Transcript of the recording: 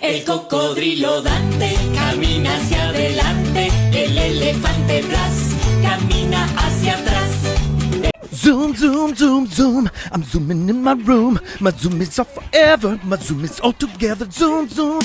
El cocodrilo Dante camina hacia adelante, el elefante Blas camina hacia atrás. Zoom, zoom, zoom, zoom. I'm zooming in my room. My zoom is off forever. My zoom is all together. Zoom, zoom.